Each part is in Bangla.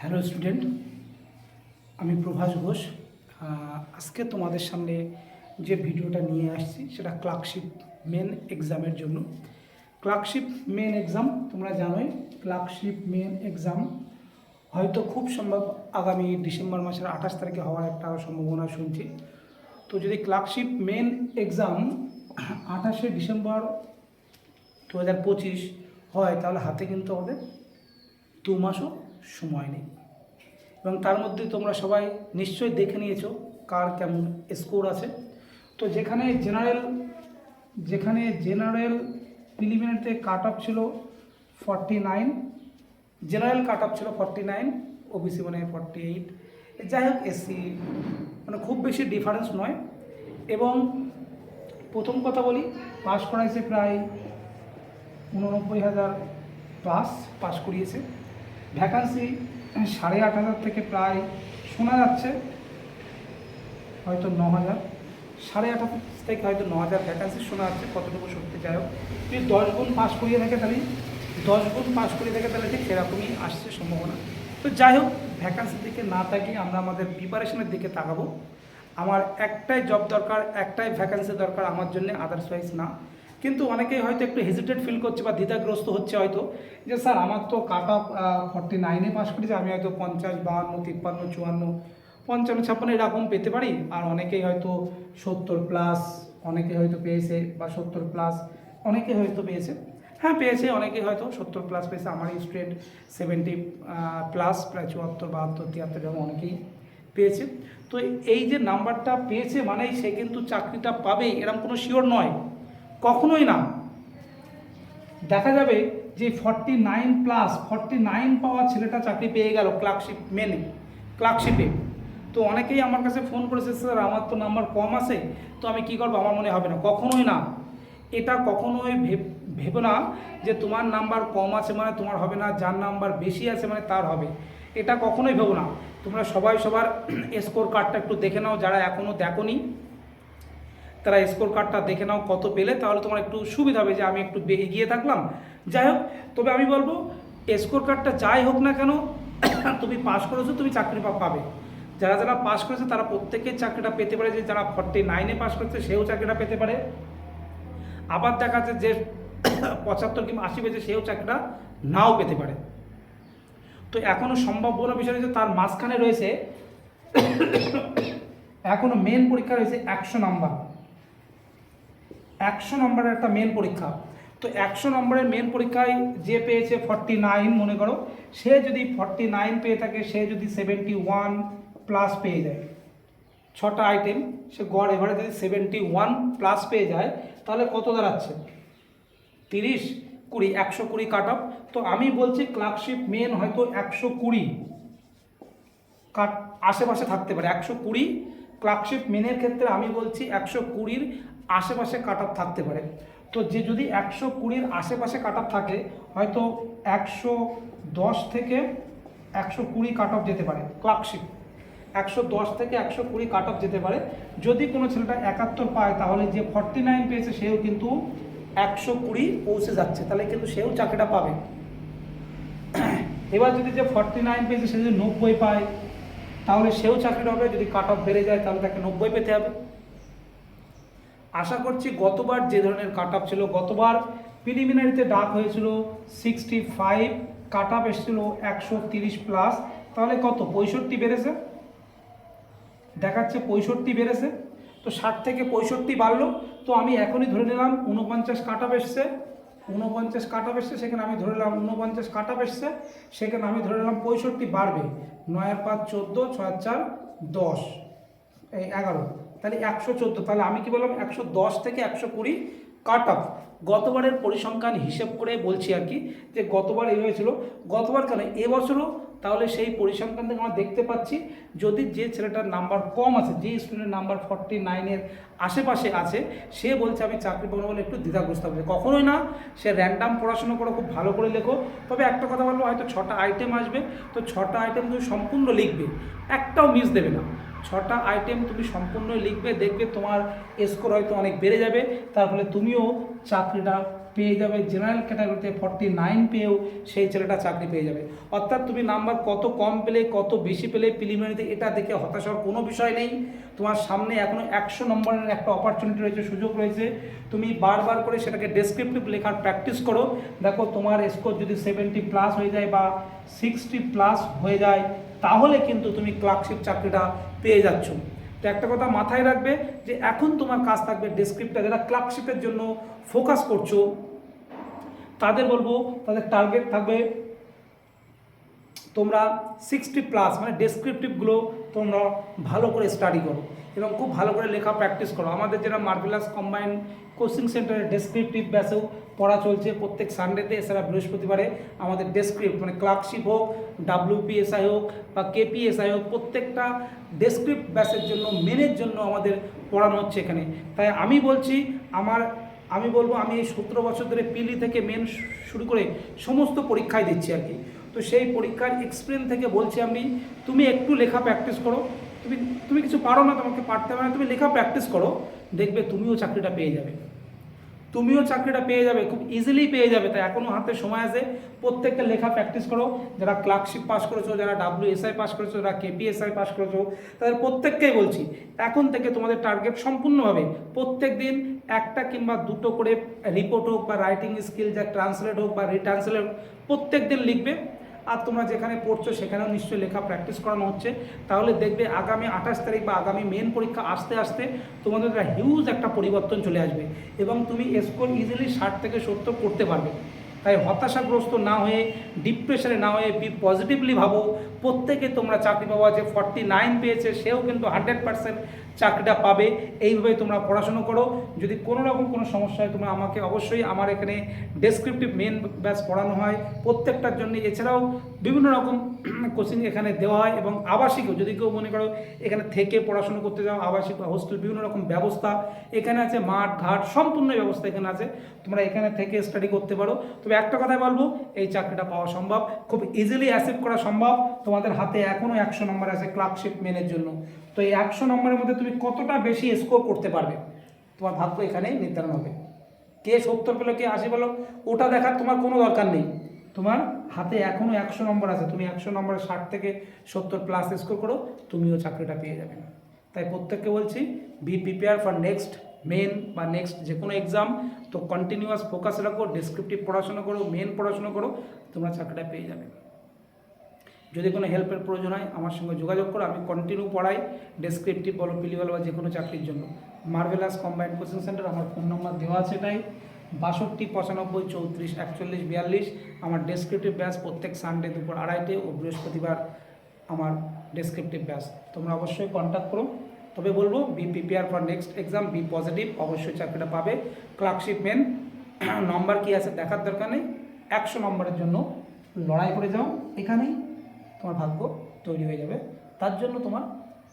হ্যালো স্টুডেন্ট, আমি প্রভাস ঘোষ। আজকে তোমাদের সামনে যে ভিডিওটা নিয়ে আসছি সেটা ক্লার্কশিপ মেন এক্সামের জন্য। ক্লার্কশিপ মেন এক্সাম তোমরা জানোই, ক্লার্কশিপ মেন এক্সাম হয়তো খুব সম্ভব আগামী ডিসেম্বর মাসের 28 তারিখে হওয়ার একটা সম্ভাবনা শুনছি। তো যদি ক্লার্কশিপ মেন এক্সাম 28শে ডিসেম্বর 2025 হয়, তাহলে হাতে কিন্তু আমাদের 2 মাসও সময় নেই। এবং তার মধ্যে তোমরা সবাই নিশ্চয়ই দেখে নিয়েছো কার কেমন স্কোর আছে। তো যেখানে জেনারেল প্রিলিমিনারিতে কাট অফ ছিল 49, জেনারেল কাট অফ ছিল 49, ওবিসি মানে 48, যাই হোক এসসি মানে খুব বেশি ডিফারেন্স নয়। এবং প্রথম কথা বলি, পাস করাইছে প্রায় 89,000 পাস করিয়েছে। ভ্যাকান্সি 8,500 থেকে প্রায় শোনা যাচ্ছে হয়তো 9,000, 8,500 থেকে হয়তো 9,000 ভ্যাকান্সি শোনা যাচ্ছে। কতটুকু সত্যি যাই হোক, যদি 10 গুণ পাস করিয়ে থাকে তাহলে ঠিক সেরকমই আসছে সম্ভাবনা। তো যাই হোক, ভ্যাকান্সির দিকে না তাকিয়ে আমরা আমাদের প্রিপারেশনের দিকে তাকাবো। আমার একটাই জব দরকার, একটাই ভ্যাকান্সি দরকার আমার জন্য, আদার্সওয়াইজ না। কিন্তু অনেকেই হয়তো একটু হেজিটেট ফিল করছে বা দ্বিধাগ্রস্ত হচ্ছে হয়তো, যে স্যার আমার তো কাট অফ 49-এ পাস করেছে, আমি হয়তো 50, 52, 53, 54, 55, 56 এরকম পেতে পারি। আর অনেকেই হয়তো 70+, অনেকে হয়তো পেয়েছে, বা 70+, অনেকে হয়তো পেয়েছে। হ্যাঁ পেয়েছে, অনেকে হয়তো 70+ পেয়েছে। আমার স্টুডেন্ট 70+, প্রায় 74, 72, 73 এরকম অনেকেই পেয়েছে। তো এই যে নাম্বারটা পেয়েছে মানেই সে কিন্তু চাকরিটা পাবে এরকম কোনো শিওর নয়, কখনোই না। দেখা যাবে যে 49 পাওয়া ছেলেটা চাকরি পেয়ে গেল ক্লার্কশিপে। তো অনেকেই আমার কাছে ফোন করেছে, স্যার আমার তো নাম্বার কম আছে, তো আমি কী করবো, আমার মনে হবে না। কখনোই না, এটা কখনোই ভেবো না যে তোমার নাম্বার কম আছে মানে তোমার হবে না, যার নাম্বার বেশি আছে মানে তার হবে, এটা কখনোই ভেবো না। তোমরা সবাই সবার স্কোর কার্ডটা একটু দেখে নাও, যারা এখনও দেখোনি তারা স্কোর কার্ডটা দেখে নাও কত পেলে, তাহলে তোমার একটু সুবিধা হবে যে আমি একটু এগিয়ে থাকলাম। যাই হোক, তবে আমি বলবো স্কোর কার্ডটা যাই হোক না কেন, তুমি পাস করেছো, তুমি চাকরি পাবে। যারা পাস করেছে তারা প্রত্যেকেই চাকরিটা পেতে পারে। যে যারা 49-এ পাস করেছে সেও চাকরিটা পেতে পারে। আবার দেখা যাচ্ছে যে 75 কিংবা 80 পেয়েছে সেও চাকরিটা নাও পেতে পারে। তো এখনও সম্ভাবনা বিষয় রয়েছে, তার মাঝখানে রয়েছে এখনও মেন পরীক্ষা রয়েছে 100 নাম্বার, 100 নম্বরের একটা মেন পরীক্ষা। তো 100 নম্বরের মেন পরীক্ষায় যে পেয়েছে 49, মনে করো সে যদি 49 পেয়ে থাকে, সে যদি 71+ পেয়ে যায়, 6টা আইটেম সে গড় এবারে যদি 71+ পেয়ে যায়, তাহলে কত দাঁড়াচ্ছে? 30, 20, 120 কাট অফ। তো আমি বলছি ক্লার্কশিপ মেন হয়তো 120 কাট আশেপাশে থাকতে পারে। 120 ক্লার্কশিপ মেনের ক্ষেত্রে আমি বলছি 120-র আশেপাশে কাট অফ থাকতে পারে। তো যে যদি 120-র আশেপাশে কাট অফ থাকে, হয়তো 110 থেকে 120 কাট অফ যেতে পারে। ক্লার্কশিপ 110 থেকে 120 কাট অফ যেতে পারে। যদি কোনো ছেলেটা 71 পায়, তাহলে যে 49 পেয়েছে সেও কিন্তু 120 পৌঁছে যাচ্ছে, তাহলে কিন্তু সেও চাকরিটা পাবে। এবার যদি যে 49 পেয়েছে সে যদি 90 পায়, তাহলে সেও চাকরিটা হবে। যদি কাট অফ বেড়ে যায় তাহলে তাকে 90 পেতে হবে। আশা করছি গতবার যে ধরনের কাট অফ ছিল, গতবার প্রিলিমিনারিতে ডাক হয়েছিল 65, কাট অফ এসেছিল 130+, তাহলে কত? 65 বেড়েছে, দেখাচ্ছে 65 বেড়েছে। তো 60 থেকে 65 বাড়লো। তো আমি এখনই ধরে নিলাম 49 কাট অফ এসছে, 49 কাট অফ এসছে, সেখানে আমি ধরে নিলাম 49 কাট অফ এসছে, সেখানে আমি ধরে নিলাম 65 বাড়বে। 9 আর 5 14, 6 আর 4 10, এই 11, তাহলে 114। তাহলে আমি কি বললাম? 110 থেকে 120 কাট অফ। গতবারের পরিসংখ্যান হিসেব করে বলছি আর কি, যে গতবার এই হয়েছিল, গতবার কেন এবছরও, তাহলে সেই পরিসংখ্যান থেকে আমরা দেখতে পাচ্ছি যদি যে ছেলেটার নাম্বার কম আছে, যে স্টুডেন্টের নাম্বার 49-এর আশেপাশে আছে, সে বলছে আমি চাকরি পাবো বলে একটু দ্বিধাগ্রস্ত হবে। কখনোই না, সে র্যান্ডাম পড়াশোনা করে খুব ভালো করে লেখো। তবে একটা কথা বলবো, হয়তো 6টা আইটেম আসবে, তো 6টা আইটেম তুমি সম্পূর্ণ লিখবে, একটাও মিস দেবে না। 6টা আইটেম তুমি সম্পূর্ণ লিখবে, দেখবে তোমার স্কোর হয়তো অনেক বেড়ে যাবে, তার ফলে তুমিও চাকরিটা পেয়ে যাবে, জেনারেল ক্যাটাগরিতে 49 পেয়েও সেই ছেলেটা চাকরি পেয়ে যাবে। অর্থাৎ তুমি নাম্বার কত কম পেলে কত বেশি পেলে প্রিলিমিনারিতে এটা দেখে হতাশার কোনো বিষয় নেই। তোমার সামনে এখনও 100 নম্বরের একটা অপরচুনিটি রয়েছে, সুযোগ রয়েছে। তুমি বারবার করে সেটাকে ডেসক্রিপটিভ লেখার প্র্যাকটিস করো। দেখো তোমার স্কোর যদি 70+ হয়ে যায় বা 60+ হয়ে যায়, তাহলে কিন্তু তুমি ক্লার্কশিপ চাকরিটা পেয়ে যাচ্ছ। তো একটা কথা মাথায় রাখবে যে এখন তোমার কাজ থাকবে ডেসক্রিপ্টটা, যারা ক্লার্কশিপের জন্য ফোকাস করছো তাদের বলবো তাদের টার্গেট থাকবে তোমরা 60+, মানে ডেসক্রিপটিভগুলো তোমরা ভালো করে স্টাডি করো এবং খুব ভালো করে লেখা প্র্যাকটিস করো। আমাদের যেটা মার্ভেলাস কম্বাইন্ড কোচিং সেন্টারে ডেসক্রিপটিভ ব্যাচেও পড়া চলছে প্রত্যেক সানডেতে, এছাড়া বৃহস্পতিবারে আমাদের ডেসক্রিপ্ট মানে ক্লার্কশিপ হোক, WPSI হোক বা KPSI হোক, প্রত্যেকটা ডেসক্রিপ্ট ব্যাচের জন্য মেনের জন্য আমাদের পড়ানো হচ্ছে এখানে। তাই আমি বলছি আমি বলবো আমি এই 17 বছর ধরে পিলি থেকে মেন শুরু করে সমস্ত পরীক্ষায় দিচ্ছি আর কি। তো সেই পরীক্ষার এক্সপিরিয়েন্স থেকে বলছি আমি, তুমি একটু লেখা প্র্যাকটিস করো। তুমি কিছু পারো না, তোমাকে পারতে হবে না, তুমি লেখা প্র্যাকটিস করো, দেখবে তুমিও চাকরিটা পেয়ে যাবে। খুব ইজিলি পেয়ে যাবে। তাই এখনও হাতে সময় আছে, প্রত্যেকটা লেখা প্র্যাকটিস করো। যারা ক্লার্কশিপ পাস করেছো, যারা WSI পাস করেছো, যারা KPSI পাস করেছো, তাদের প্রত্যেককেই বলছি এখন থেকে তোমাদের টার্গেট সম্পূর্ণভাবে প্রত্যেক দিন একটা কিংবা দুটো করে রিপোর্ট হোক বা রাইটিং স্কিল, যা ট্রান্সলেট হোক বা রিট্রান্সলেট হোক, প্রত্যেক দিন লিখবে। আর তোমরা যেখানে পড়ছো সেখানেও নিশ্চয়ই লেখা প্র্যাকটিস করানো হচ্ছে। তাহলে দেখবে আগামী 28 তারিখ বা আগামী মেন পরীক্ষা আসতে আসতে তোমাদের হিউজ একটা পরিবর্তন চলে আসবে এবং তুমি স্কোর ইজিলি 60 থেকে 70 করতে পারবে। তাই হতাশাগ্রস্ত না হয়ে, ডিপ্রেশনে না হয়ে, পজিটিভলি ভাবো। প্রত্যেকে তোমরা চাকরি পাওয়া, যে 49 পেয়েছে সেও কিন্তু 100% চাকরিটা পাবে। এইভাবে তোমরা পড়াশুনো করো। যদি কোনো রকম কোনো সমস্যা হয় তোমরা আমাকে অবশ্যই, আমার এখানে ডেসক্রিপটিভ মেন ব্যাচ পড়ানো হয় প্রত্যেকটার জন্য। এছাড়াও বিভিন্ন রকম কোচিং এখানে দেওয়া হয় এবং আবাসিকও, যদি কেউ মনে করো এখানে থেকে পড়াশুনো করতে যাও, আবাসিক বা হোস্টেল বিভিন্ন রকম ব্যবস্থা এখানে আছে, মাঠ ঘাট সম্পূর্ণ ব্যবস্থা এখানে আছে, তোমরা এখানে থেকে স্টাডি করতে পারো। তবে একটা কথাই বলবো, এই চাকরিটা পাওয়া সম্ভব, খুব ইজিলি অ্যাচিভ করা সম্ভব। তোমাদের হাতে এখনও 100 নম্বর আছে ক্লার্কশিপ মেনের জন্য। তো এই 100 নম্বরের মধ্যে তুমি কতটা বেশি স্কোর করতে পারবে, তোমার ভাগ্য এখানেই নির্ধারণ হবে। কে 70 পেলো, কে 80 পেলো, ওটা দেখার তোমার কোনো দরকার নেই। তোমার হাতে এখনও 100 নম্বর আছে, তুমি 100 নম্বরে 60 থেকে 70+ স্কোর করো, তুমিও চাকরিটা পেয়ে যাবে। তাই প্রত্যেককে বলছি, be prepare for next main বা নেক্সট যে কোনো এক্সাম। তো কন্টিনিউয়াস ফোকাস রাখো, ডেসক্রিপটিভ পড়াশোনা করো, মেন পড়াশোনা করো, তোমরা চাকরিটা পেয়ে যাবে। যদি কোনো হেল্পের প্রয়োজন হয় আমার সঙ্গে যোগাযোগ করো, আমি কন্টিনিউ পড়াই, ডেসক্রিপটিভ বলো, পিলি বলো বা যে কোনো চাকরির জন্য। মার্ভেলাস কম্বাইন্ড কোচিং সেন্টার, আমার ফোন নম্বর দেওয়া আছে, এটাই 62 95 34 41 42। আমার ডেসক্রিপটিভ ব্যাচ প্রত্যেক সানডে দুপুর 2:30 ও বৃহস্পতিবার আমার ডেসক্রিপটিভ ব্যাচ, তোমরা অবশ্যই কন্ট্যাক্ট করো। তবে বলবো, be prepare for next exam, be positive, অবশ্যই চাকরিটা পাবে। ক্লার্কশিপ মেন নম্বর কী আছে দেখার দরকার নেই, 100 নম্বরের জন্য লড়াই করে যাও, এখানেই তোমার ভাগ্য তৈরি হয়ে যাবে। তার জন্য তোমার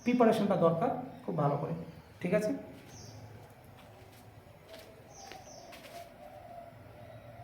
প্রিপারেশনটা দরকার খুব ভালো করে, ঠিক আছে।